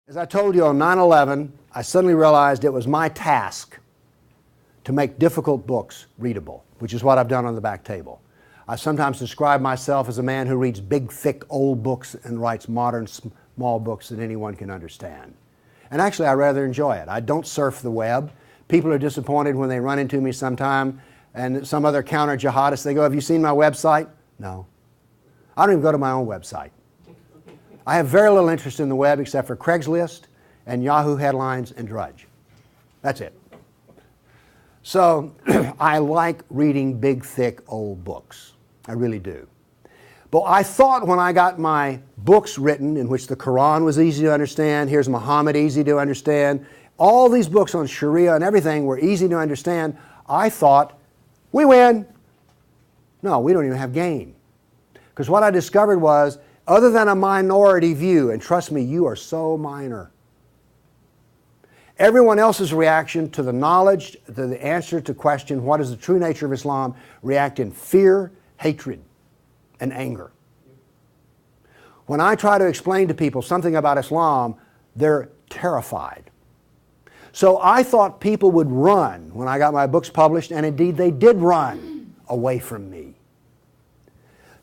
As I told you on 9/11, I suddenly realized it was my task to make difficult books readable, which is what I've done on the back table. I sometimes describe myself as a man who reads big, thick, old books and writes modern, small books that anyone can understand. And actually, I rather enjoy it. I don't surf the web. People are disappointed when they run into me sometime and some other counter-jihadist, they go, "Have you seen my website?" No. I don't even go to my own website. I have very little interest in the web except for Craigslist and Yahoo headlines and Drudge. That's it. So I like reading big, thick, old books. I really do. But I thought when I got my books written in which the Quran was easy to understand, here's Muhammad easy to understand, all these books on Sharia and everything were easy to understand, I thought, we win. No, we don't even have game. Because what I discovered was, other than a minority view, and trust me, you are so minor, everyone else's reaction to the knowledge, to the answer to question, what is the true nature of Islam, react in fear, hatred, and anger. When I try to explain to people something about Islam, they're terrified. So I thought people would run when I got my books published, and indeed they did run away from me.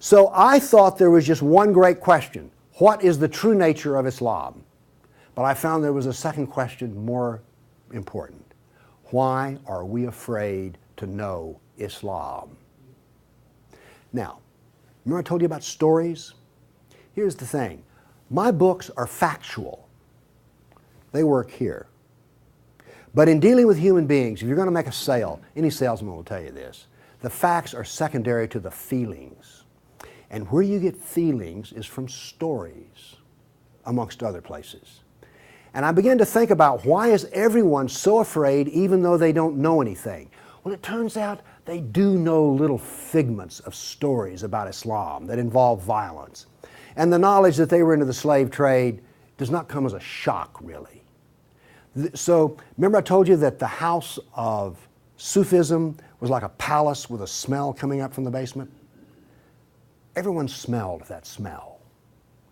So I thought there was just one great question. What is the true nature of Islam? But I found there was a second question more important. Why are we afraid to know Islam? Now, remember I told you about stories? Here's the thing. My books are factual. They work here. But in dealing with human beings, if you're going to make a sale, any salesman will tell you this, the facts are secondary to the feelings. And where you get feelings is from stories, amongst other places. And I began to think about, why is everyone so afraid even though they don't know anything? Well, it turns out they do know little figments of stories about Islam that involve violence. And the knowledge that they were into the slave trade does not come as a shock, really. So, remember I told you that the house of Sufism was like a palace with a smell coming up from the basement? Everyone smelled that smell.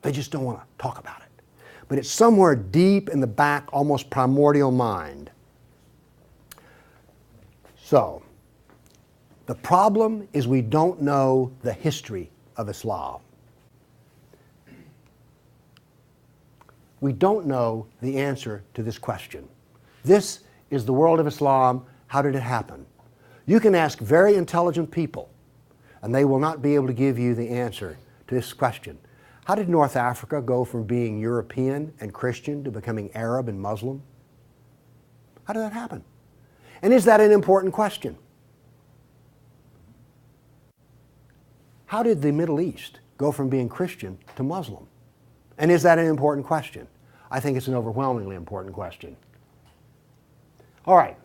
They just don't want to talk about it. But it's somewhere deep in the back, almost primordial mind. So, the problem is we don't know the history of Islam. We don't know the answer to this question. This is the world of Islam. How did it happen? You can ask very intelligent people, and they will not be able to give you the answer to this question. How did North Africa go from being European and Christian to becoming Arab and Muslim? How did that happen? And is that an important question? How did the Middle East go from being Christian to Muslim? And is that an important question? I think it's an overwhelmingly important question. All right.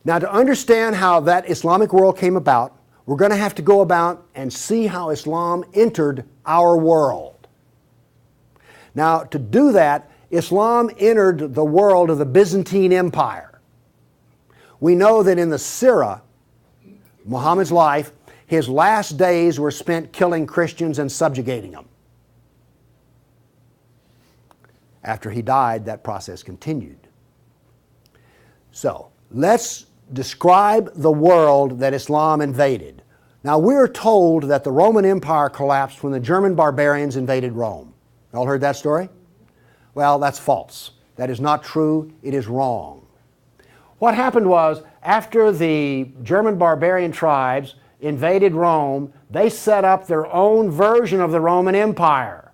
Now, to understand how that Islamic world came about, we're going to have to go about and see how Islam entered our world. Now, to do that, Islam entered the world of the Byzantine Empire. We know that in the Sirah, Muhammad's life, his last days were spent killing Christians and subjugating them. After he died, that process continued. So, let's describe the world that Islam invaded. Now, we're told that the Roman Empire collapsed when the German barbarians invaded Rome. Y'all heard that story? Well, that's false. That is not true. It is wrong. What happened was, after the German barbarian tribes invaded Rome, they set up their own version of the Roman Empire.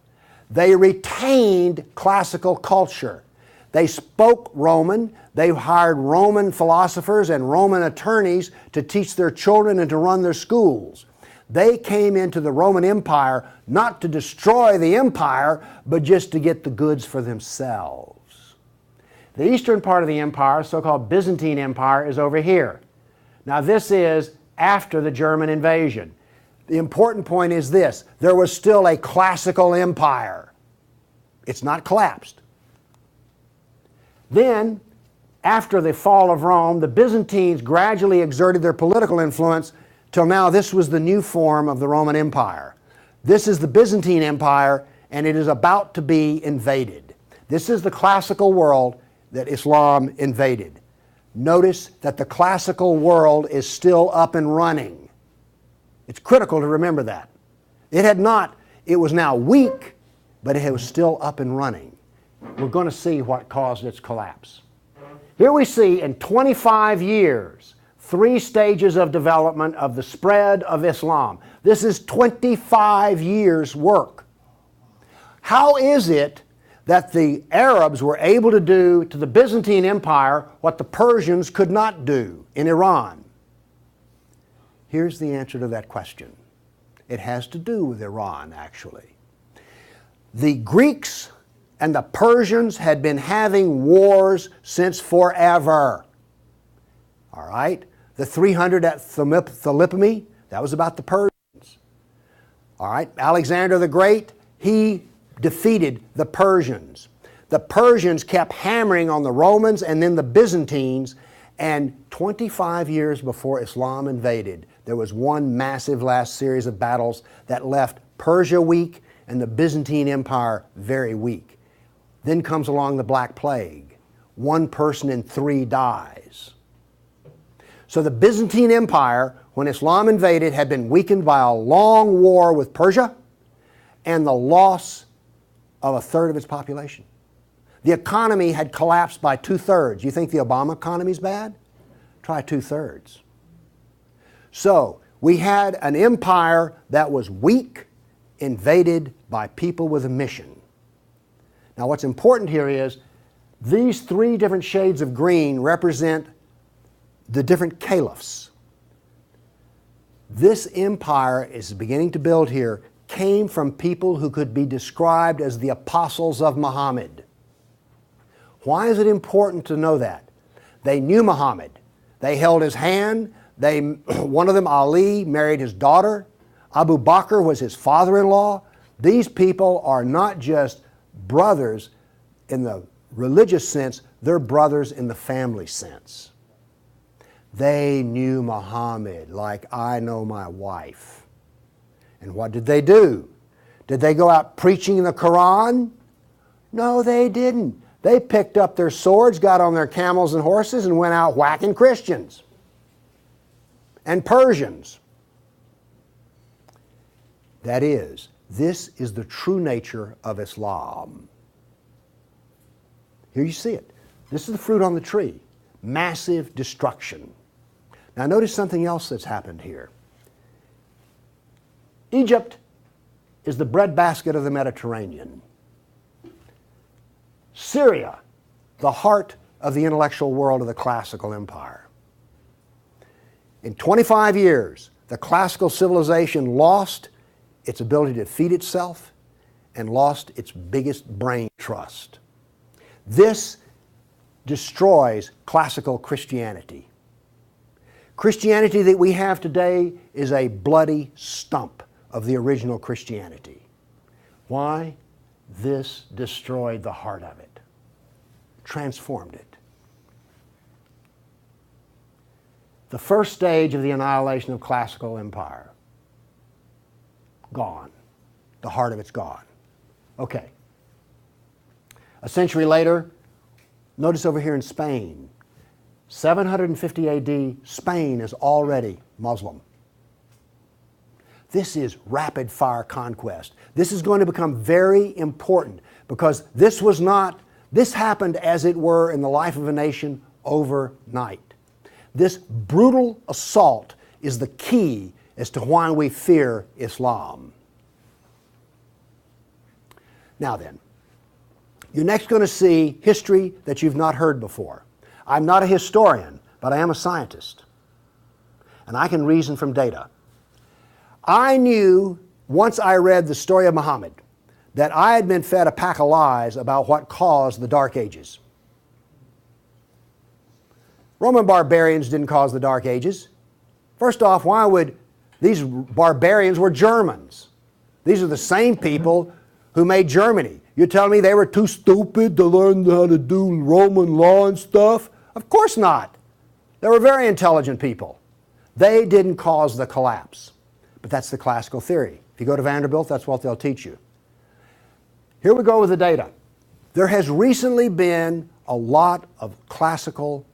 They retained classical culture. They spoke Roman. They hired Roman philosophers and Roman attorneys to teach their children and to run their schools. They came into the Roman Empire not to destroy the empire, but just to get the goods for themselves. The eastern part of the empire, so-called Byzantine Empire, is over here. Now, this is after the German invasion. The important point is this: there was still a classical empire. It's not collapsed. Then, after the fall of Rome, the Byzantines gradually exerted their political influence till now this was the new form of the Roman Empire. This is the Byzantine Empire, and it is about to be invaded. This is the classical world that Islam invaded. Notice that the classical world is still up and running. It's critical to remember that. It was now weak, but it was still up and running. We're going to see what caused its collapse. Here we see in 25 years, 3 stages of development of the spread of Islam. This is 25 years' work. How is it that the Arabs were able to do to the Byzantine Empire what the Persians could not do in Iran? Here's the answer to that question. It has to do with Iran, actually. The Greeks and the Persians had been having wars since forever. All right? The 300 at Thermopylae, that was about the Persians. All right? Alexander the Great, he defeated the Persians. The Persians kept hammering on the Romans and then the Byzantines, and 25 years before Islam invaded, there was one massive last series of battles that left Persia weak and the Byzantine Empire very weak. Then comes along the Black Plague. 1 person in 3 dies. So the Byzantine Empire, when Islam invaded, had been weakened by a long war with Persia and the loss of 1/3 of its population. The economy had collapsed by 2/3. You think the Obama economy is bad? Try 2/3. So we had an empire that was weak, invaded by people with a mission. Now what's important here is these 3 different shades of green represent the different caliphs. This empire is beginning to build here came from people who could be described as the apostles of Muhammad. Why is it important to know that? They knew Muhammad. They held his hand. One of them, Ali, married his daughter. Abu Bakr was his father-in-law. These people are not just brothers in the religious sense, they're brothers in the family sense. They knew Muhammad like I know my wife. And what did they do? Did they go out preaching the Quran? No, they didn't. They picked up their swords, got on their camels and horses, and went out whacking Christians and Persians. That is, this is the true nature of Islam. Here you see it. This is the fruit on the tree. Massive destruction. Now notice something else that's happened here. Egypt is the breadbasket of the Mediterranean. Syria, the heart of the intellectual world of the classical empire. In 25 years, the classical civilization lost its ability to feed itself and lost its biggest brain trust. This destroys classical Christianity. Christianity that we have today is a bloody stump of the original Christianity. Why? This destroyed the heart of it, transformed it. The first stage of the annihilation of classical empire, gone. The heart of it's gone. Okay. A century later, notice over here in Spain, 750 AD, Spain is already Muslim. This is rapid fire conquest. This is going to become very important because this happened as it were in the life of a nation overnight. This brutal assault is the key as to why we fear Islam. Now then, you're next going to see history that you've not heard before. I'm not a historian, but I am a scientist. And I can reason from data. I knew, once I read the story of Muhammad, that I had been fed a pack of lies about what caused the Dark Ages. Roman barbarians didn't cause the Dark Ages. First off, why would these barbarians were Germans? These are the same people who made Germany. You're telling me they were too stupid to learn how to do Roman law and stuff? Of course not. They were very intelligent people. They didn't cause the collapse. But that's the classical theory. If you go to Vanderbilt, that's what they'll teach you. Here we go with the data. There has recently been a lot of classical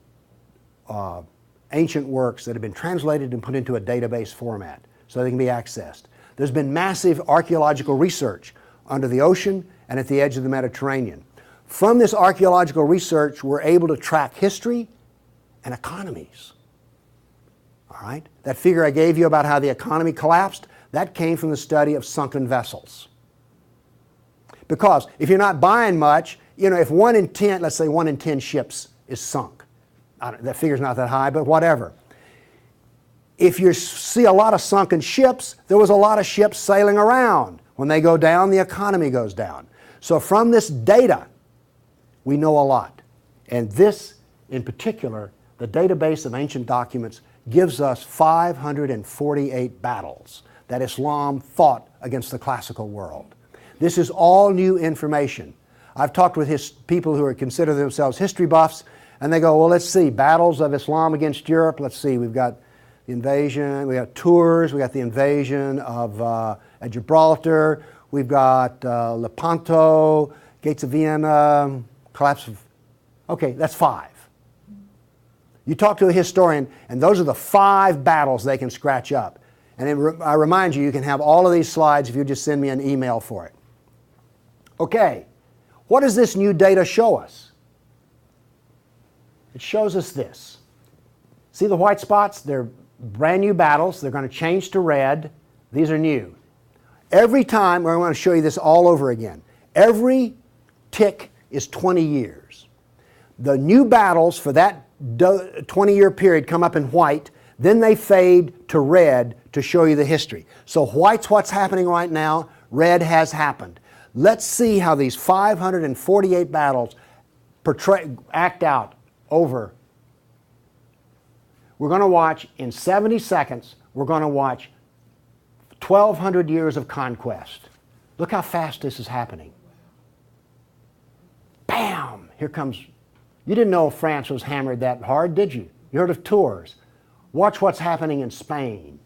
ancient works that have been translated and put into a database format so they can be accessed. There's been massive archaeological research under the ocean and at the edge of the Mediterranean. From this archaeological research, we're able to track history and economies. All right? That figure I gave you about how the economy collapsed, that came from the study of sunken vessels. Because if you're not buying much, you know, if 1 in 10, let's say 1 in 10 ships is sunk, that figure's not that high, but whatever. If you see a lot of sunken ships, there was a lot of ships sailing around. When they go down, the economy goes down. So from this data, we know a lot. And this, in particular, the database of ancient documents, gives us 548 battles that Islam fought against the classical world. This is all new information. I've talked with people who consider themselves history buffs, and they go, well, let's see, battles of Islam against Europe. Let's see, we've got the invasion, we got Tours, we got the invasion of Gibraltar, we've got Lepanto, Gates of Vienna, collapse of... Okay, that's 5. You talk to a historian, and those are the 5 battles they can scratch up. And I remind you, you can have all of these slides if you just send me an email for it. Okay, what does this new data show us? It shows us this. See the white spots? They're brand new battles. They're going to change to red. These are new. Every time, I want to show you this all over again. Every tick is 20 years. The new battles for that 20-year period come up in white, then they fade to red to show you the history. So white's what's happening right now, red has happened. Let's see how these 548 battles act out over. We're going to watch, in 70 seconds, we're going to watch 1,200 years of conquest. Look how fast this is happening. Bam! Here comes... You didn't know France was hammered that hard, did you? You heard of Tours. Watch what's happening in Spain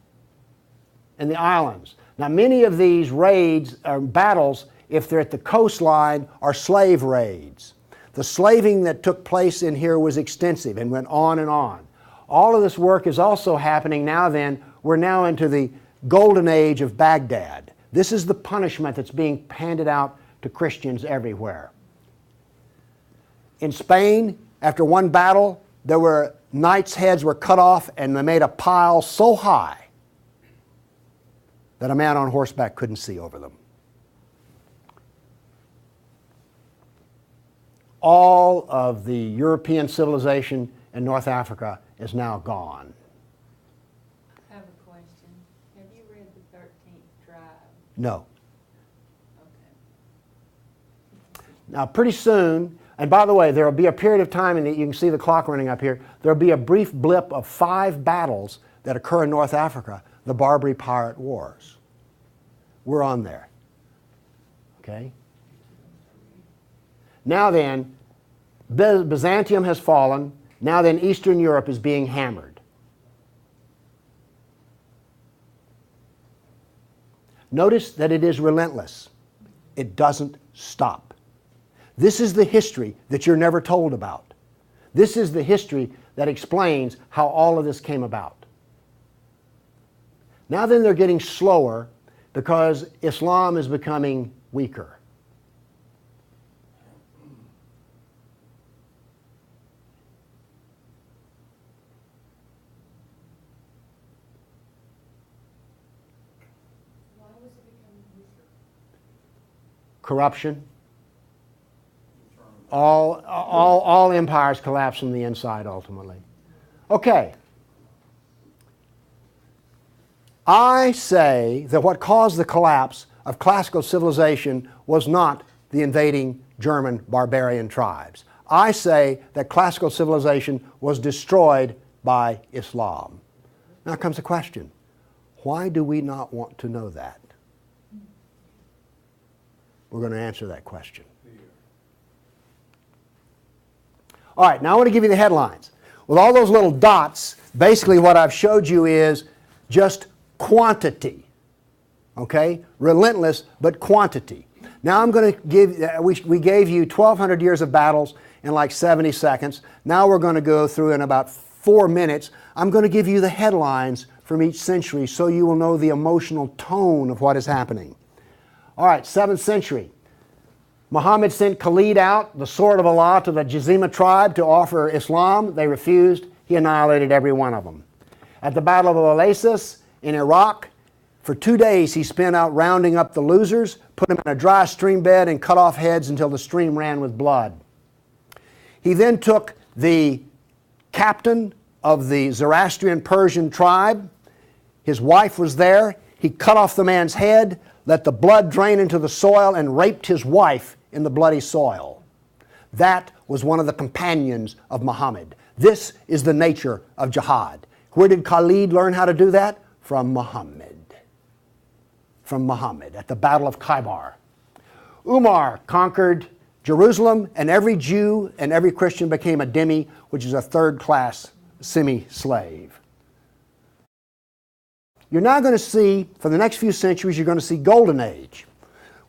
and the islands. Now, many of these raids or battles, if they're at the coastline, are slave raids. The slaving that took place in here was extensive and went on and on. All of this work is also happening now then. We're now into the golden age of Baghdad. This is the punishment that's being handed out to Christians everywhere. In Spain, after one battle, there were knights' heads were cut off and they made a pile so high that a man on horseback couldn't see over them. All of the European civilization in North Africa is now gone. I have a question. Have you read the 13th Tribe? No. Okay. Now, pretty soon, and by the way, there will be a period of time, and you can see the clock running up here, there will be a brief blip of 5 battles that occur in North Africa, the Barbary Pirate Wars. We're on there. Okay? Now then, Byzantium has fallen. Now then, Eastern Europe is being hammered. Notice that it is relentless. It doesn't stop. This is the history that you're never told about. This is the history that explains how all of this came about. Now then, they're getting slower because Islam is becoming weaker. Corruption. All empires collapse from the inside ultimately. Okay. I say that what caused the collapse of classical civilization was not the invading German barbarian tribes. I say that classical civilization was destroyed by Islam. Now comes the question, why do we not want to know that? We're going to answer that question. All right, now I want to give you the headlines. With all those little dots, basically what I've showed you is just quantity. Okay? Relentless, but quantity. Now I'm going to give, we gave you 1,200 years of battles in like 70 seconds. Now we're going to go through in about 4 minutes. I'm going to give you the headlines from each century so you will know the emotional tone of what is happening. All right, 7th century. Muhammad sent Khalid out, the sword of Allah, to the Jazima tribe to offer Islam. They refused. He annihilated every one of them. At the Battle of Oasis in Iraq, for 2 days he spent out rounding up the losers, put them in a dry stream bed, and cut off heads until the stream ran with blood. He then took the captain of the Zoroastrian Persian tribe. His wife was there. He cut off the man's head, let the blood drain into the soil, and raped his wife in the bloody soil. That was one of the companions of Muhammad. This is the nature of jihad. Where did Khalid learn how to do that? From Muhammad. From Muhammad at the Battle of Khaybar. Umar conquered Jerusalem, and every Jew and every Christian became a dhimmi, which is a third-class semi-slave. You're now going to see, for the next few centuries, you're going to see Golden Age.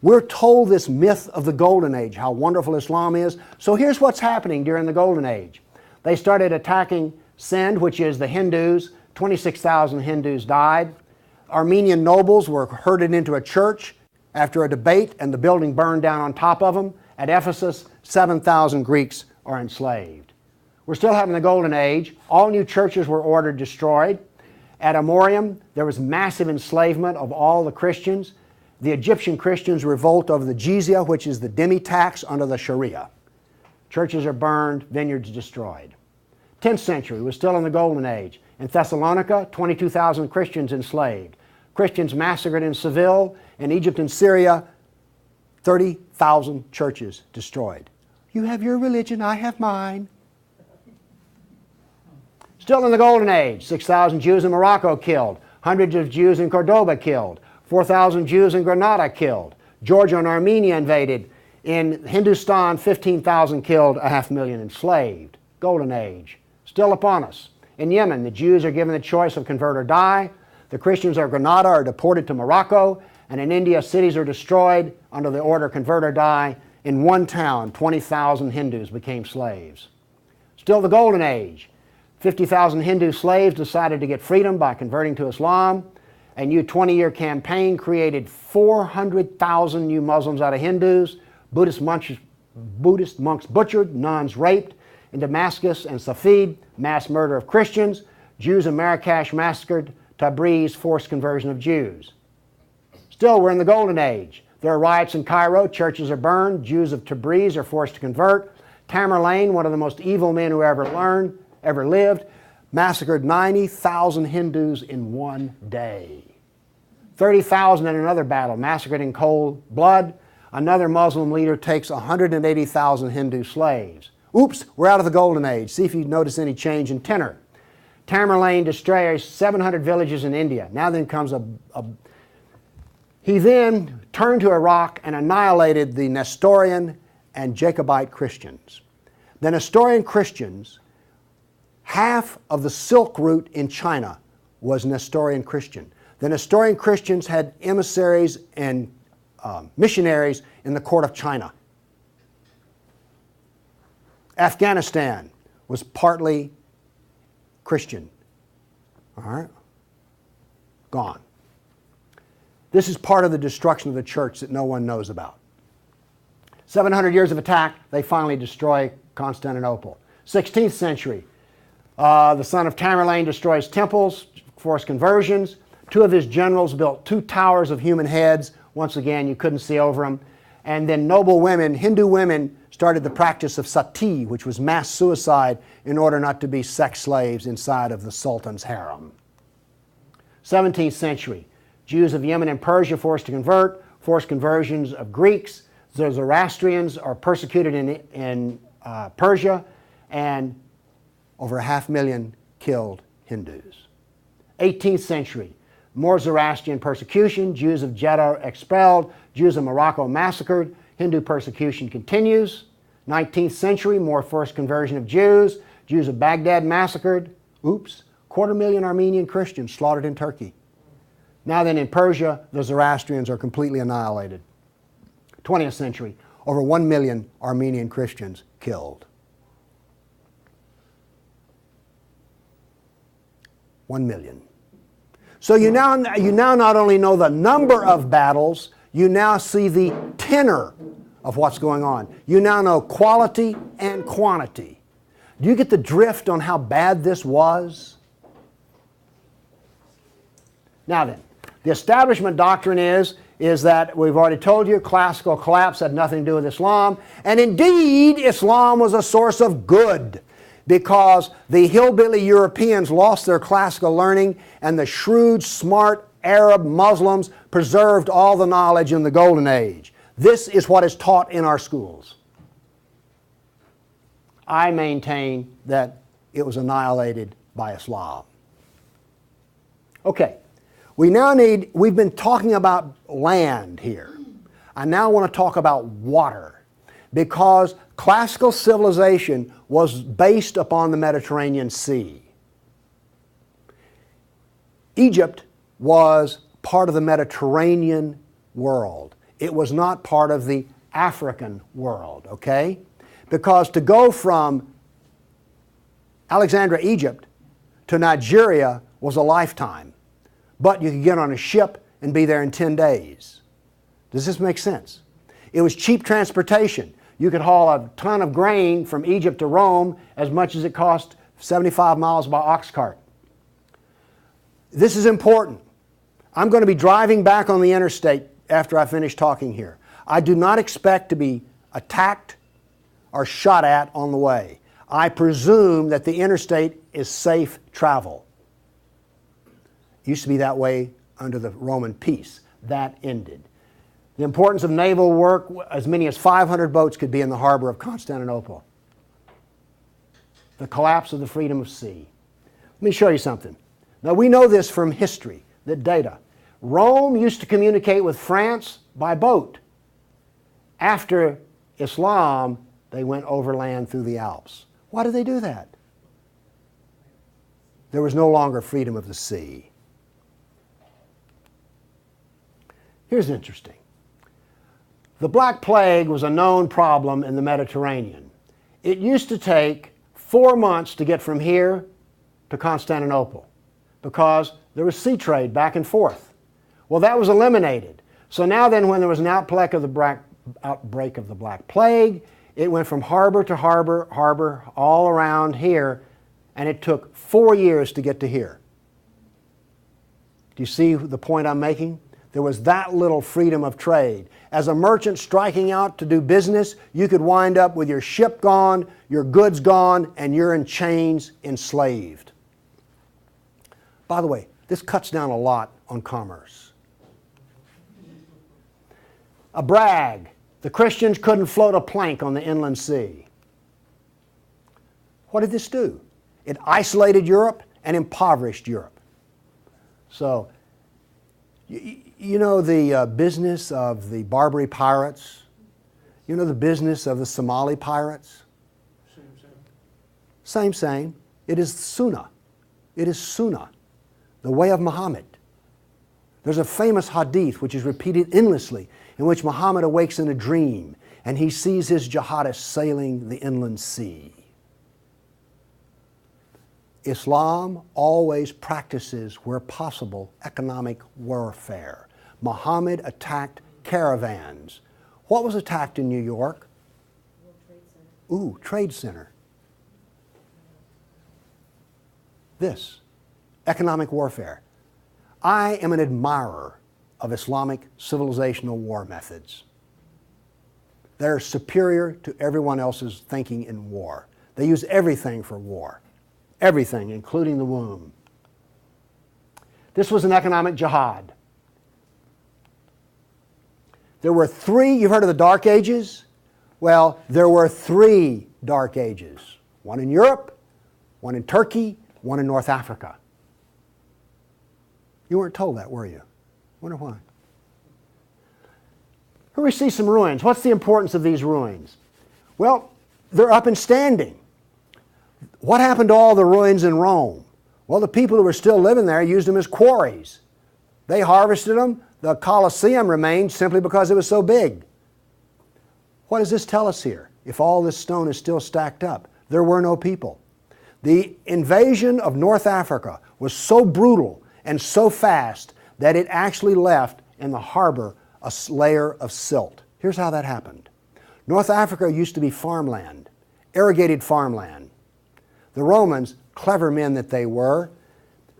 We're told this myth of the Golden Age, how wonderful Islam is. So here's what's happening during the Golden Age. They started attacking Sind, which is the Hindus. 26,000 Hindus died. Armenian nobles were herded into a church after a debate, and the building burned down on top of them. At Ephesus, 7,000 Greeks are enslaved. We're still having the Golden Age. All new churches were ordered destroyed. At Amorium, there was massive enslavement of all the Christians. The Egyptian Christians revolt over the jizya, which is the dhimmi tax under the Sharia. Churches are burned, vineyards destroyed. 10th century was still in the Golden Age. In Thessalonica, 22,000 Christians enslaved. Christians massacred in Seville. In Egypt and Syria, 30,000 churches destroyed. You have your religion, I have mine. Still in the Golden Age, 6,000 Jews in Morocco killed, hundreds of Jews in Cordoba killed, 4,000 Jews in Granada killed, Georgia and Armenia invaded. In Hindustan, 15,000 killed, 500,000 enslaved. Golden Age, still upon us. In Yemen, the Jews are given the choice of convert or die. The Christians of Granada are deported to Morocco. And in India, cities are destroyed under the order convert or die. In one town, 20,000 Hindus became slaves. Still the Golden Age. 50,000 Hindu slaves decided to get freedom by converting to Islam. A new 20-year campaign created 400,000 new Muslims out of Hindus. Buddhist monks butchered, nuns raped. In Damascus and Safed, mass murder of Christians. Jews in Marrakesh massacred. Tabriz, forced conversion of Jews. Still, we're in the Golden Age. There are riots in Cairo, churches are burned, Jews of Tabriz are forced to convert. Tamerlane, one of the most evil men who ever lived, massacred 90,000 Hindus in one day. 30,000 in another battle, massacred in cold blood. Another Muslim leader takes 180,000 Hindu slaves. Oops, we're out of the Golden Age. See if you notice any change in tenor. Tamerlane destroys 700 villages in India. Now then comes He then turned to Iraq and annihilated the Nestorian and Jacobite Christians. The Nestorian Christians, half of the Silk Route in China was Nestorian Christian. The Nestorian Christians had emissaries and missionaries in the court of China. Afghanistan was partly Christian. All right? Gone. This is part of the destruction of the church that no one knows about. 700 years of attack, they finally destroy Constantinople. 16th century, the son of Tamerlane destroys temples, forced conversions. Two of his generals built 2 towers of human heads. Once again, you couldn't see over them. And then noble women, Hindu women, started the practice of sati, which was mass suicide in order not to be sex slaves inside of the Sultan's harem. 17th century, Jews of Yemen and Persia forced to convert, forced conversions of Greeks. The Zoroastrians are persecuted in Persia, and over 500,000 killed Hindus. 18th century, more Zoroastrian persecution, Jews of Jeddah expelled, Jews of Morocco massacred, Hindu persecution continues. 19th century, more forced conversion of Jews, Jews of Baghdad massacred. Oops, 250,000 Armenian Christians slaughtered in Turkey. Now then in Persia, the Zoroastrians are completely annihilated. 20th century, over 1 million Armenian Christians killed. 1 million. So you now not only know the number of battles, you now see the tenor of what's going on. You now know quality and quantity. Do you get the drift on how bad this was? Now then, the establishment doctrine is that we've already told you classical collapse had nothing to do with Islam, and indeed Islam was a source of good, because the hillbilly Europeans lost their classical learning and the shrewd, smart Arab Muslims preserved all the knowledge in the Golden Age. This is what is taught in our schools. I maintain that it was annihilated by Islam. Okay, we've been talking about land here. I now want to talk about water, because classical civilization was based upon the Mediterranean Sea. Egypt was part of the Mediterranean world. It was not part of the African world, okay? Because to go from Alexandria, Egypt to Nigeria was a lifetime. But you could get on a ship and be there in 10 days. Does this make sense? It was cheap transportation. You could haul a ton of grain from Egypt to Rome as much as it cost 75 miles by ox cart. This is important. I'm going to be driving back on the interstate after I finish talking here. I do not expect to be attacked or shot at on the way. I presume that the interstate is safe travel. It used to be that way under the Roman peace. That ended. The importance of naval work, as many as 500 boats could be in the harbor of Constantinople. The collapse of the freedom of sea. Let me show you something. Now we know this from history, the data. Rome used to communicate with France by boat. After Islam, they went overland through the Alps. Why did they do that? There was no longer freedom of the sea. Here's interesting. The Black Plague was a known problem in the Mediterranean. It used to take 4 months to get from here to Constantinople because there was sea trade back and forth. Well, that was eliminated. So now then, when there was an outbreak of the Black Plague, it went from harbor to harbor, all around here, and it took 4 years to get to here. Do you see the point I'm making? There was that little freedom of trade. As a merchant striking out to do business, you could wind up with your ship gone, your goods gone, and you're in chains, enslaved. By the way, this cuts down a lot on commerce. A brag. The Christians couldn't float a plank on the inland sea. What did this do? It isolated Europe and impoverished Europe. So, you know the business of the Barbary pirates? You know the business of the Somali pirates? Same. It is Sunnah. It is Sunnah, the way of Muhammad. There's a famous hadith which is repeated endlessly, in which Muhammad awakes in a dream and he sees his jihadists sailing the inland sea. Islam always practices, where possible, economic warfare. Muhammad attacked caravans. What was attacked in New York? Ooh, Trade Center. This, economic warfare. I am an admirer of Islamic civilizational war methods. They're superior to everyone else's thinking in war. They use everything for war. Everything, including the womb. This was an economic jihad. There were three, you've heard of the Dark Ages? Well, there were 3 Dark Ages. One in Europe, one in Turkey, one in North Africa. You weren't told that, were you? Wonder why. Here we see some ruins. What's the importance of these ruins? Well, they're up and standing. What happened to all the ruins in Rome? Well, the people who were still living there used them as quarries. They harvested them. The Colosseum remained simply because it was so big. What does this tell us here? If all this stone is still stacked up, there were no people. The invasion of North Africa was so brutal and so fast that it actually left in the harbor a layer of silt. Here's how that happened. North Africa used to be farmland, irrigated farmland. The Romans, clever men that they were,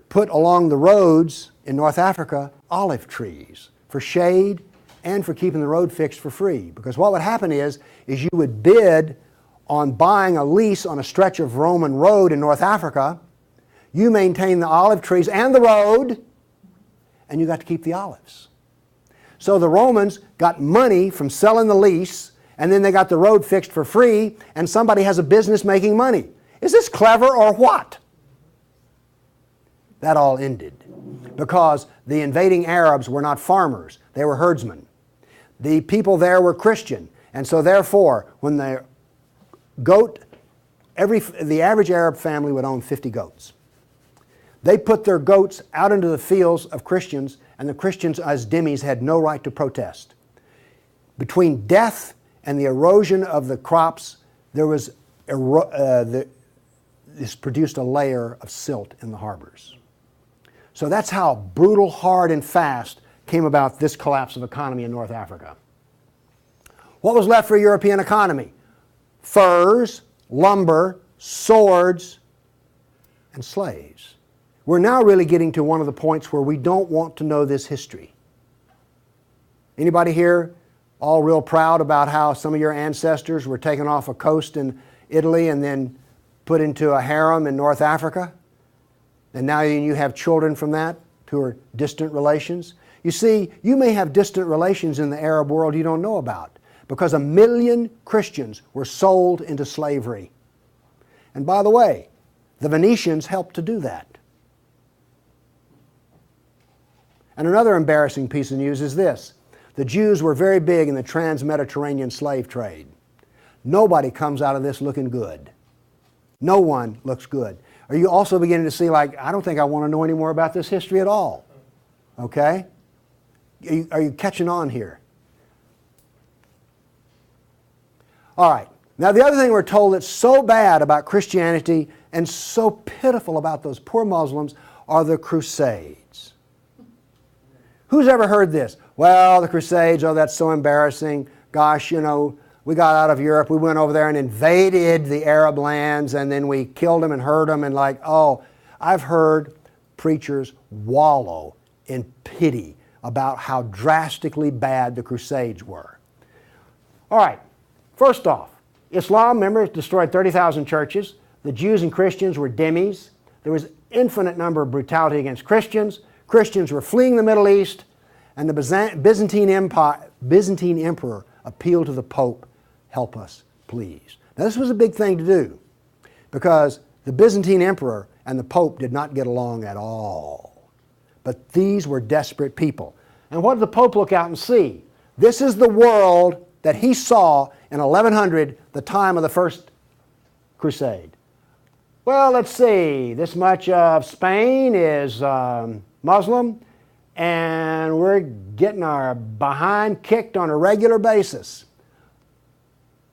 put along the roads in North Africa olive trees for shade and for keeping the road fixed for free. Because what would happen is you would bid on buying a lease on a stretch of Roman road in North Africa. You maintain the olive trees and the road, and you got to keep the olives. So the Romans got money from selling the lease, and then they got the road fixed for free, and somebody has a business making money. Is this clever or what? That all ended because the invading Arabs were not farmers, they were herdsmen. The people there were Christian, and so therefore, when the average Arab family would own 50 goats. They put their goats out into the fields of Christians, and the Christians as dhimmis had no right to protest. Between death and the erosion of the crops, this produced a layer of silt in the harbors. So that's how brutal, hard, and fast came about this collapse of economy in North Africa. What was left for a European economy? Furs, lumber, swords, and slaves. We're now really getting to one of the points where we don't want to know this history. Anybody here all real proud about how some of your ancestors were taken off a coast in Italy and then put into a harem in North Africa? And now you have children from that who are distant relations? You see, you may have distant relations in the Arab world you don't know about because 1 million Christians were sold into slavery. And by the way, the Venetians helped to do that. And another embarrassing piece of news is this. The Jews were very big in the trans-Mediterranean slave trade. Nobody comes out of this looking good. No one looks good. Are you also beginning to see, like, I don't think I want to know any more about this history at all? Okay? Are you catching on here? All right. Now, the other thing we're told that's so bad about Christianity and so pitiful about those poor Muslims are the Crusades. Who's ever heard this? Well, the Crusades, oh, that's so embarrassing. Gosh, you know, we got out of Europe, we went over there and invaded the Arab lands, and then we killed them and hurt them, and like, oh, I've heard preachers wallow in pity about how drastically bad the Crusades were. All right, first off, Islam, remember, destroyed 30,000 churches. The Jews and Christians were dhimmis. There was infinite number of brutality against Christians. Christians were fleeing the Middle East, and the Byzantine emperor appealed to the Pope, help us, please. Now this was a big thing to do because the Byzantine emperor and the Pope did not get along at all. But these were desperate people. And what did the Pope look out and see? This is the world that he saw in 1100, the time of the First Crusade. Well, let's see, this much of Spain is Muslim, and we're getting our behind kicked on a regular basis.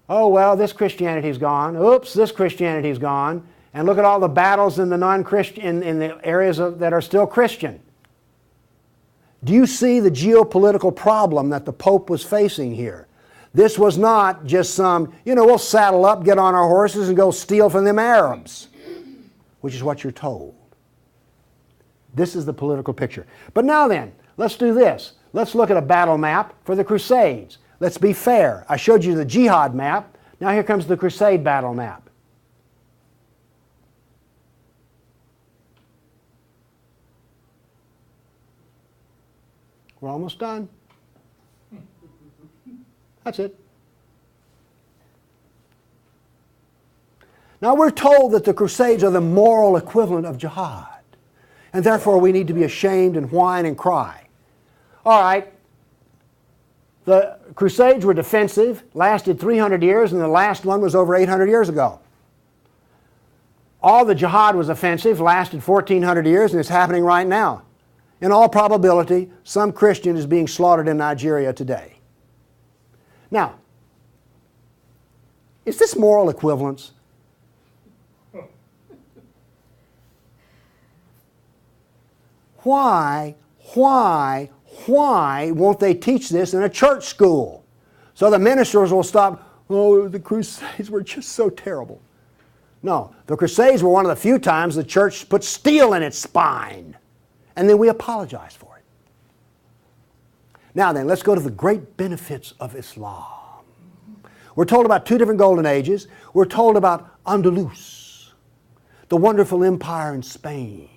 Oh, well, this Christianity's gone. Oops, this Christianity's gone. And look at all the battles in the non-Christian, in the areas that are still Christian. Do you see the geopolitical problem that the Pope was facing here? This was not just some, we'll saddle up, get on our horses, and go steal from them Arabs, which is what you're told. This is the political picture. But now then, let's do this. Let's look at a battle map for the Crusades. Let's be fair. I showed you the jihad map. Now here comes the Crusade battle map. We're almost done. That's it. Now we're told that the Crusades are the moral equivalent of jihad. And therefore we need to be ashamed and whine and cry. All right. The Crusades were defensive, lasted 300 years, and the last one was over 800 years ago. All the jihad was offensive, lasted 1,400 years, and it's happening right now. In all probability, some Christian is being slaughtered in Nigeria today. Now, Is this moral equivalence? Why won't they teach this in a church school? So the ministers will stop, oh, the Crusades were just so terrible. No, the Crusades were one of the few times the church put steel in its spine. And then we apologize for it. Now then, let's go to the great benefits of Islam. We're told about two different golden ages. We're told about Andalus, the wonderful empire in Spain,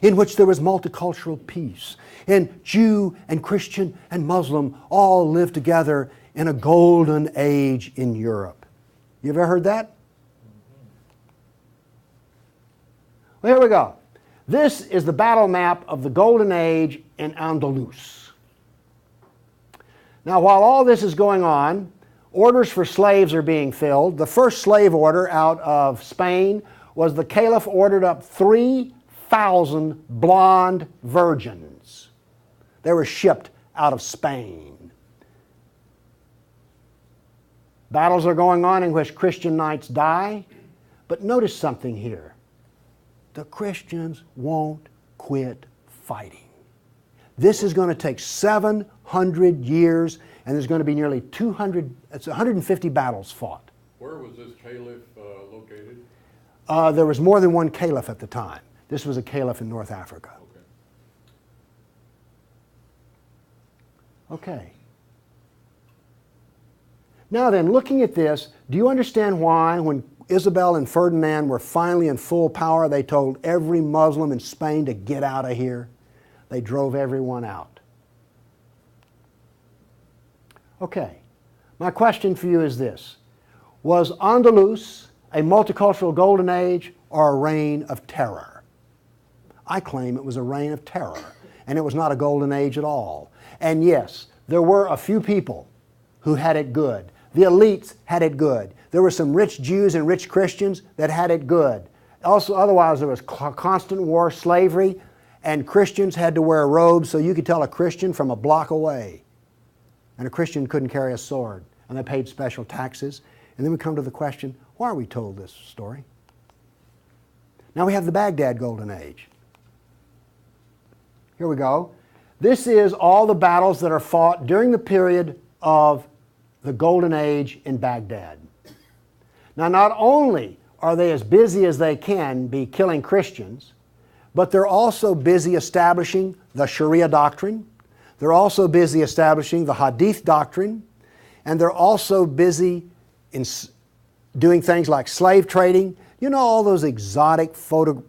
in which there was multicultural peace, and Jew and Christian and Muslim all lived together in a golden age in Europe. You ever heard that? Well, here we go. This is the battle map of the golden age in Andalus. Now, while all this is going on, orders for slaves are being filled. The first slave order out of Spain was the Caliph ordered up 3,000 blonde virgins. They were shipped out of Spain. Battles are going on in which Christian knights die. But notice something here. The Christians won't quit fighting. This is going to take 700 years, and there's going to be nearly 150 battles fought. Where was this caliph located? There was more than one caliph at the time. This was a caliph in North Africa. Okay. Now then, looking at this, do you understand why when Isabel and Ferdinand were finally in full power, they told every Muslim in Spain to get out of here? They drove everyone out. Okay. My question for you is this. Was Andalus a multicultural golden age or a reign of terror? I claim it was a reign of terror, and it was not a golden age at all. And yes, there were a few people who had it good. The elites had it good. There were some rich Jews and rich Christians that had it good. Also, otherwise, there was constant war, slavery, and Christians had to wear robes so you could tell a Christian from a block away. And a Christian couldn't carry a sword, and they paid special taxes. And then we come to the question, why are we told this story? Now we have the Baghdad Golden Age. Here we go. This is all the battles that are fought during the period of the Golden Age in Baghdad. Now, not only are they as busy as they can be killing Christians, but they're also busy establishing the Sharia doctrine. They're also busy establishing the Hadith doctrine. And they're also busy in doing things like slave trading. You know all those exotic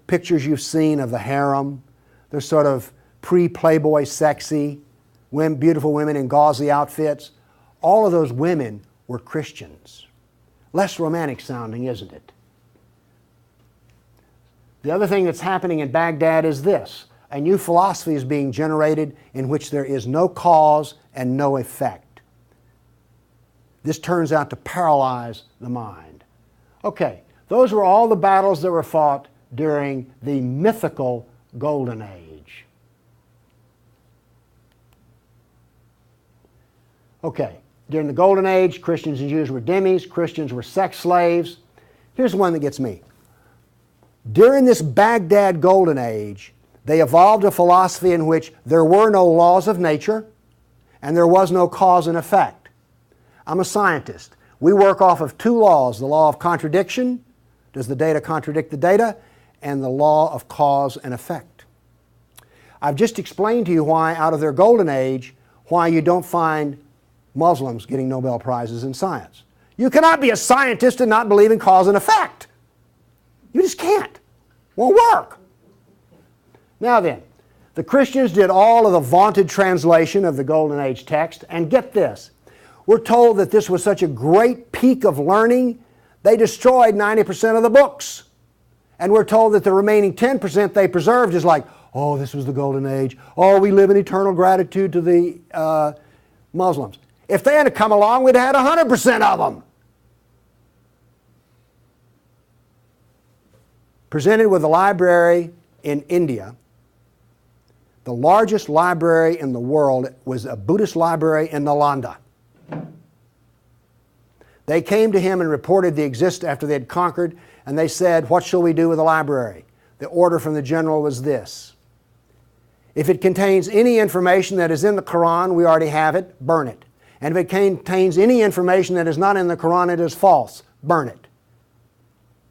pictures you've seen of the harem? They're sort of pre-Playboy sexy, beautiful women in gauzy outfits. All of those women were Christians. Less romantic sounding, isn't it? The other thing that's happening in Baghdad is this. A new philosophy is being generated in which there is no cause and no effect. This turns out to paralyze the mind. Okay, those were all the battles that were fought during the mythical Golden Age. Okay, during the Golden Age, Christians and Jews were dhimmis, Christians were sex slaves. Here's one that gets me. During this Baghdad Golden Age, they evolved a philosophy in which there were no laws of nature and there was no cause and effect. I'm a scientist. We work off of two laws, the law of contradiction, does the data contradict the data, and the law of cause and effect. I've just explained to you why, out of their Golden Age, why you don't find Muslims getting Nobel Prizes in science. You cannot be a scientist and not believe in cause and effect. You just can't. Won't work. Now then, the Christians did all of the vaunted translation of the Golden Age text, and get this. We're told that this was such a great peak of learning, they destroyed 90% of the books. And we're told that the remaining 10% they preserved is like, oh, this was the Golden Age. Oh, we live in eternal gratitude to the Muslims. If they had come along, we'd have had 100% of them. Presented with a library in India, the largest library in the world was a Buddhist library in Nalanda. They came to him and reported the existence after they had conquered, and they said, "What shall we do with the library?" The order from the general was this: if it contains any information that is in the Quran, we already have it, burn it. And if it contains any information that is not in the Quran, it is false, burn it.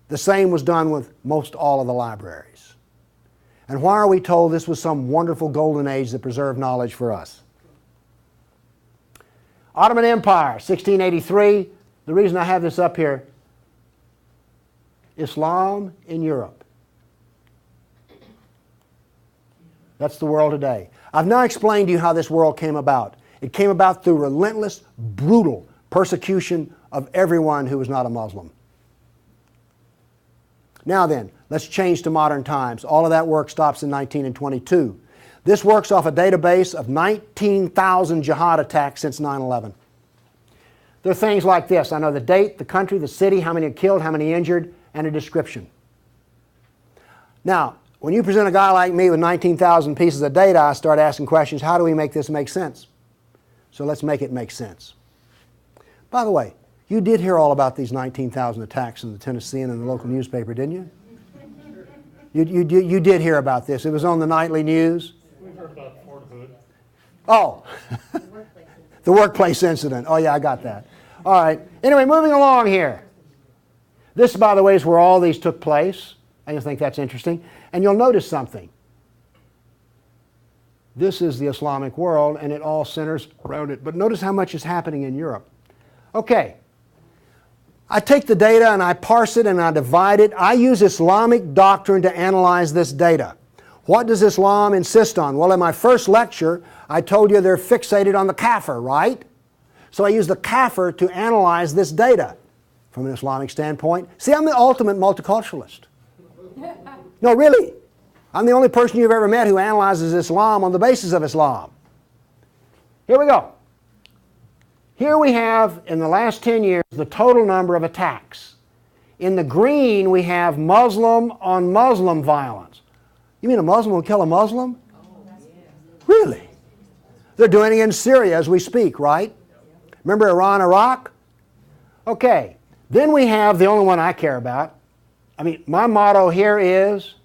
The same was done with most all of the libraries. And why are we told this was some wonderful golden age that preserved knowledge for us? Ottoman Empire, 1683. The reason I have this up here, Islam in Europe. That's the world today. I've now explained to you how this world came about. It came about through relentless, brutal persecution of everyone who was not a Muslim. Now then, let's change to modern times. All of that work stops in 1922. This works off a database of 19,000 jihad attacks since 9/11. There are things like this. I know the date, the country, the city, how many are killed, how many injured, and a description. Now, when you present a guy like me with 19,000 pieces of data, I start asking questions. How do we make this make sense? So let's make it make sense. By the way, you did hear all about these 19,000 attacks in the Tennessean and the local newspaper, didn't you? You did hear about this. It was on the nightly news. We heard about Fort Hood. Oh, the workplace incident. Oh yeah, I got that. All right. Anyway, moving along here. This, by the way, is where all these took place. I just think that's interesting. And you'll notice something. This is the Islamic world, and it all centers around it. But notice how much is happening in Europe. Okay. I take the data and I parse it and I divide it. I use Islamic doctrine to analyze this data. What does Islam insist on? Well, in my first lecture, I told you they're fixated on the kafir, right? So I use the kafir to analyze this data from an Islamic standpoint. See, I'm the ultimate multiculturalist. No, really. I'm the only person you've ever met who analyzes Islam on the basis of Islam. Here we go. Here we have, in the last 10 years, the total number of attacks. In the green, we have Muslim on Muslim violence. You mean a Muslim will kill a Muslim? Really? They're doing it in Syria as we speak, right? Remember Iran, Iraq? Okay. Then we have the only one I care about. I mean, my motto here is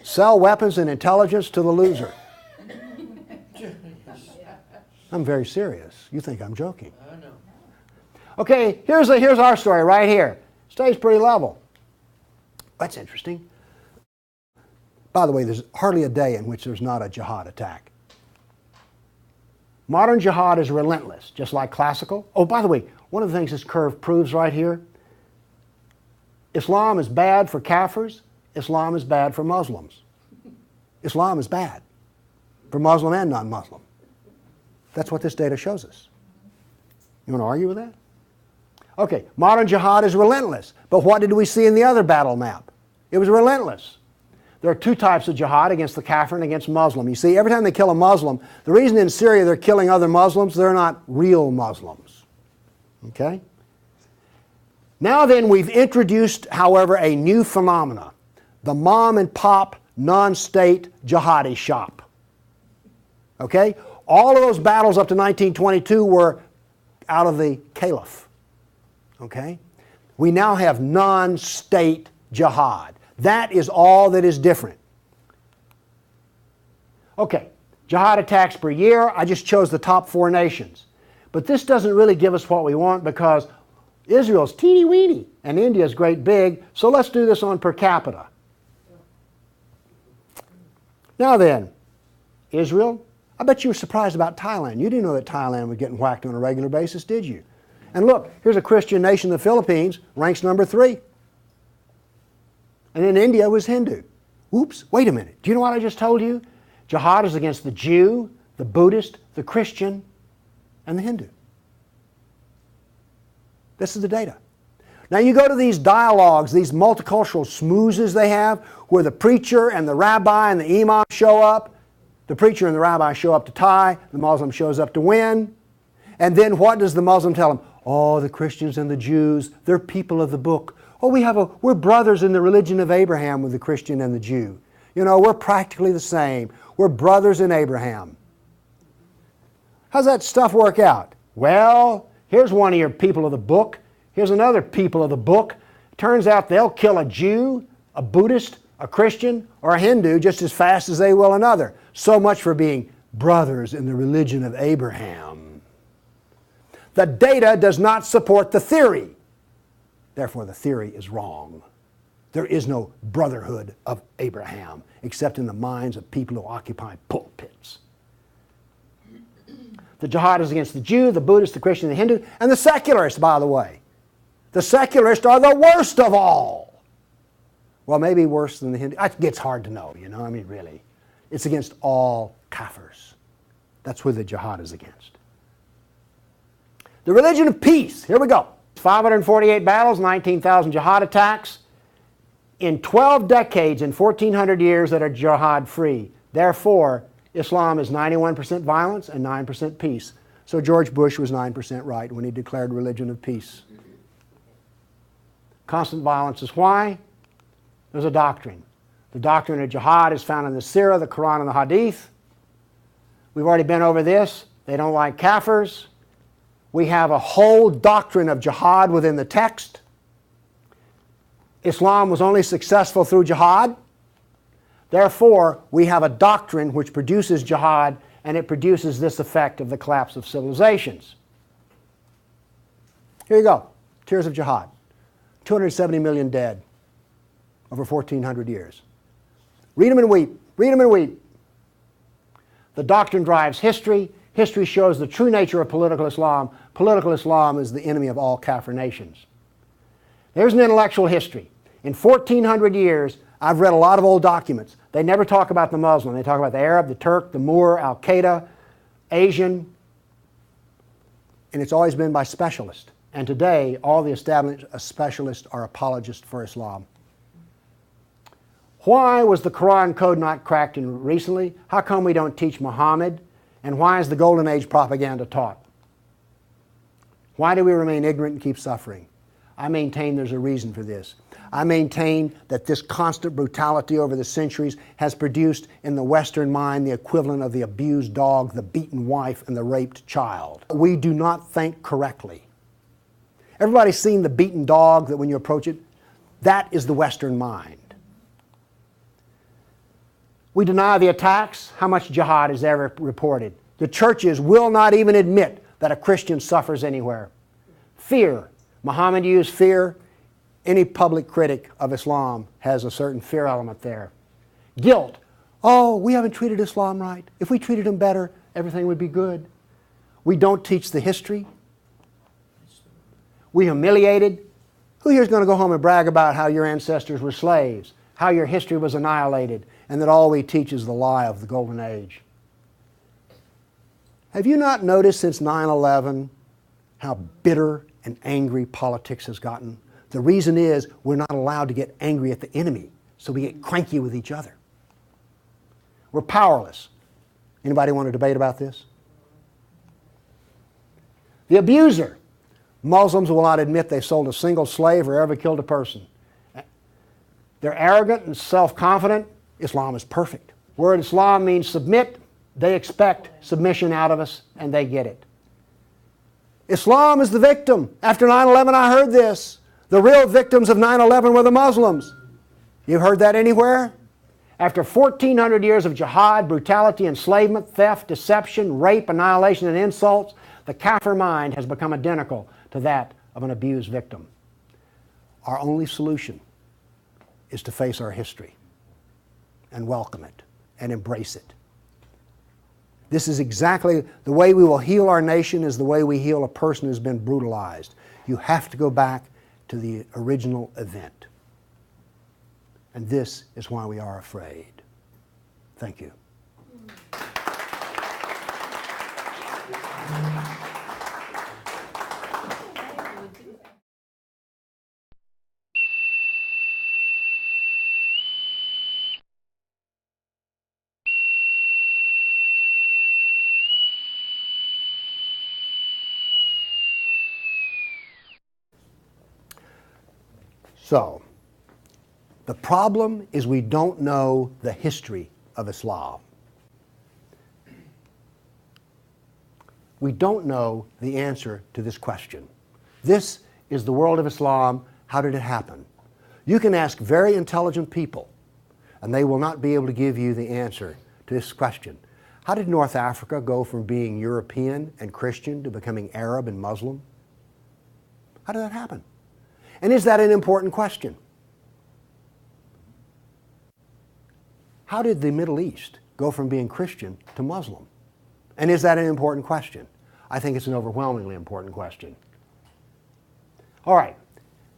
sell weapons and intelligence to the loser. I'm very serious. You think I'm joking. I know. Okay, here's our story right here. Stays pretty level. That's interesting. By the way, there's hardly a day in which there's not a jihad attack. Modern jihad is relentless, just like classical. Oh, by the way, one of the things this curve proves right here, Islam is bad for Kafirs. Islam is bad for Muslims. Islam is bad for Muslim and non-Muslim. That's what this data shows us. You want to argue with that? Okay, modern jihad is relentless. But what did we see in the other battle map? It was relentless. There are two types of jihad, against the kafir and against Muslim. You see, every time they kill a Muslim, the reason in Syria they're killing other Muslims, they're not real Muslims. Okay? Now then, we've introduced, however, a new phenomena. The mom and pop non-state jihadi shop. Okay? All of those battles up to 1922 were out of the caliph. Okay? We now have non-state jihad. That is all that is different. Okay, jihad attacks per year. I just chose the top 4 nations. But this doesn't really give us what we want because Israel's teeny weeny and India's great big, so let's do this on per capita. Now then, Israel, I bet you were surprised about Thailand. You didn't know that Thailand was getting whacked on a regular basis, did you? And look, here's a Christian nation, the Philippines, ranks number 3. And then India was Hindu. Oops, wait a minute. Do you know what I just told you? Jihad is against the Jew, the Buddhist, the Christian, and the Hindu. This is the data. Now you go to these dialogues, these multicultural smoozes they have, where the preacher and the rabbi and the imam show up. The preacher and the rabbi show up to tie, the Muslim shows up to win. And then what does the Muslim tell them? Oh, the Christians and the Jews, they're people of the book. Oh, we're brothers in the religion of Abraham with the Christian and the Jew. You know, we're practically the same. We're brothers in Abraham. How's that stuff work out? Well, here's one of your people of the book. Here's another people of the book. Turns out they'll kill a Jew, a Buddhist, a Christian, or a Hindu just as fast as they will another. So much for being brothers in the religion of Abraham. The data does not support the theory. Therefore, the theory is wrong. There is no brotherhood of Abraham except in the minds of people who occupy pulpits. The jihad is against the Jew, the Buddhist, the Christian, the Hindu, and the secularists, by the way. The secularists are the worst of all. Well, maybe worse than the Hindu. It gets hard to know, you know, I mean, really. It's against all kafirs. That's who the jihad is against. The religion of peace. Here we go. 548 battles, 19,000 jihad attacks. In 12 decades, in 1,400 years that are jihad-free. Therefore, Islam is 91% violence and 9% peace. So George Bush was 9% right when he declared religion of peace. Constant violence is why? There's a doctrine. The doctrine of jihad is found in the Sirah, the Quran, and the Hadith. We've already been over this. They don't like kafirs. We have a whole doctrine of jihad within the text. Islam was only successful through jihad. Therefore, we have a doctrine which produces jihad, and it produces this effect of the collapse of civilizations. Here you go. Tears of jihad. 270 million dead over 1,400 years. Read them and weep. Read them and weep. The doctrine drives history. History shows the true nature of political Islam. Political Islam is the enemy of all Kafir nations. There's an intellectual history. In 1,400 years, I've read a lot of old documents. They never talk about the Muslim. They talk about the Arab, the Turk, the Moor, Al-Qaeda, Asian. And it's always been by specialists. And today, all the established specialists are apologists for Islam. Why was the Quran code not cracked recently? How come we don't teach Muhammad? And why is the Golden Age propaganda taught? Why do we remain ignorant and keep suffering? I maintain there's a reason for this. I maintain that this constant brutality over the centuries has produced in the Western mind the equivalent of the abused dog, the beaten wife, and the raped child. We do not think correctly. Everybody's seen the beaten dog that when you approach it, that is the Western mind. We deny the attacks. How much jihad is ever reported? The churches will not even admit that a Christian suffers anywhere. Fear. Muhammad used fear. Any public critic of Islam has a certain fear element there. Guilt. Oh, we haven't treated Islam right. If we treated him better, everything would be good. We don't teach the history. We humiliated. Who here is going to go home and brag about how your ancestors were slaves, how your history was annihilated, and that all we teach is the lie of the Golden Age? Have you not noticed since 9/11 how bitter and angry politics has gotten? The reason is we're not allowed to get angry at the enemy, so we get cranky with each other. We're powerless. Anybody want to debate about this? The abuser. Muslims will not admit they sold a single slave or ever killed a person. They're arrogant and self-confident. Islam is perfect. Word Islam means submit. They expect submission out of us, and they get it. Islam is the victim. After 9/11, I heard this. The real victims of 9/11 were the Muslims. You've heard that anywhere? After 1,400 years of jihad, brutality, enslavement, theft, deception, rape, annihilation, and insults, the Kafir mind has become identical to that of an abused victim. Our only solution is to face our history and welcome it and embrace it. This is exactly the way we will heal our nation, is the way we heal a person who's been brutalized. You have to go back to the original event. And this is why we are afraid. Thank you. So, the problem is we don't know the history of Islam. We don't know the answer to this question. This is the world of Islam? How did it happen? You can ask very intelligent people, and they will not be able to give you the answer to this question. How did North Africa go from being European and Christian to becoming Arab and Muslim? How did that happen? And is that an important question? How did the Middle East go from being Christian to Muslim? And is that an important question? I think it's an overwhelmingly important question. All right.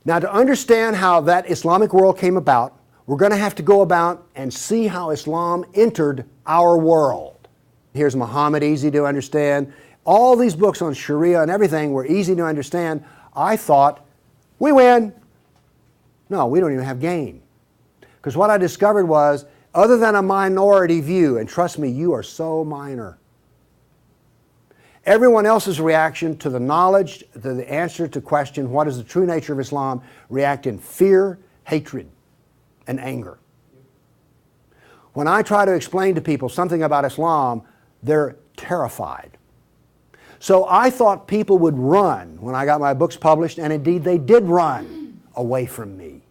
Now, to understand how that Islamic world came about, we're going to have to go about and see how Islam entered our world. Here's Muhammad, easy to understand. All these books on Sharia and everything were easy to understand. I thought, we win. No, we don't even have game. Because what I discovered was, other than a minority view, and trust me, you are so minor, everyone else's reaction to the knowledge, to the answer to question, what is the true nature of Islam, react in fear, hatred, and anger. When I try to explain to people something about Islam, they're terrified. So I thought people would run when I got my books published, and indeed they did run away from me.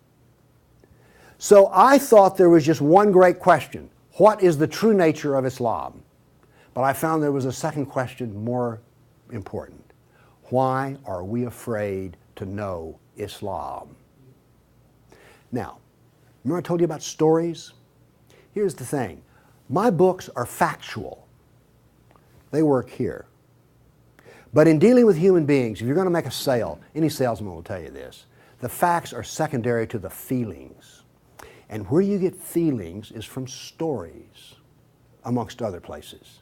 So I thought there was just one great question. What is the true nature of Islam? But I found there was a second question more important. Why are we afraid to know Islam? Now, remember I told you about stories? Here's the thing. My books are factual. They work here. But in dealing with human beings, if you're going to make a sale, any salesman will tell you this, the facts are secondary to the feelings. And where you get feelings is from stories, amongst other places.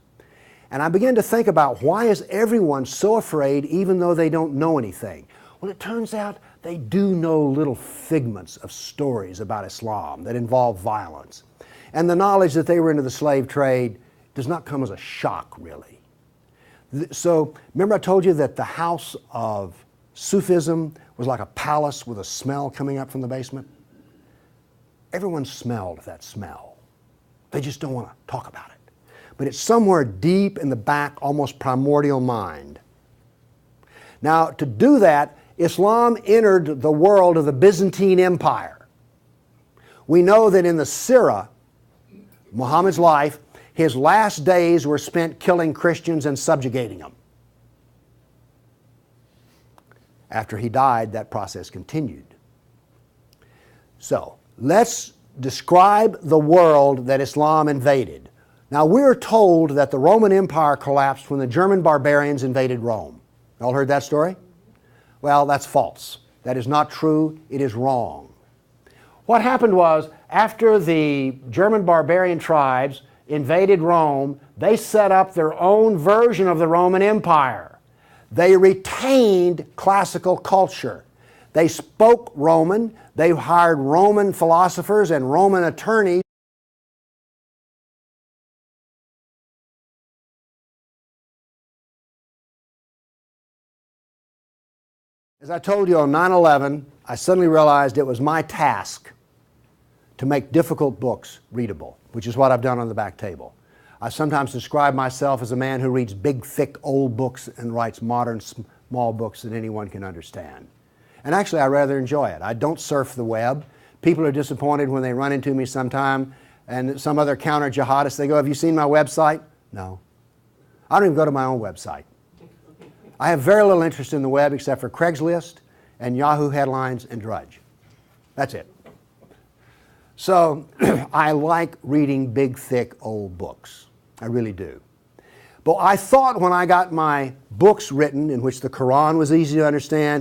And I began to think about, why is everyone so afraid even though they don't know anything? Well, it turns out they do know little figments of stories about Islam that involve violence. And the knowledge that they were into the slave trade does not come as a shock, really. So, remember I told you that the house of Sufism was like a palace with a smell coming up from the basement? Everyone smelled that smell. They just don't want to talk about it. But it's somewhere deep in the back, almost primordial mind. Now, to do that, Islam entered the world of the Byzantine Empire. We know that in the Sirah, Muhammad's life, his last days were spent killing Christians and subjugating them. After he died, that process continued. So, let's describe the world that Islam invaded. Now, we're told that the Roman Empire collapsed when the German barbarians invaded Rome. You all heard that story? Well, that's false. That is not true. It is wrong. What happened was, after the German barbarian tribes invaded Rome, they set up their own version of the Roman Empire. They retained classical culture. They spoke Roman. They hired Roman philosophers and Roman attorneys. As I told you on 9/11, I suddenly realized it was my task to make difficult books readable, which is what I've done on the back table. I sometimes describe myself as a man who reads big, thick, old books and writes modern, small books that anyone can understand. And actually, I rather enjoy it. I don't surf the web. People are disappointed when they run into me sometime and some other counter-jihadist, they go, "Have you seen my website?" No. I don't even go to my own website. I have very little interest in the web except for Craigslist and Yahoo headlines and Drudge. That's it. So I like reading big, thick, old books. I really do. But I thought when I got my books written, in which the Quran was easy to understand,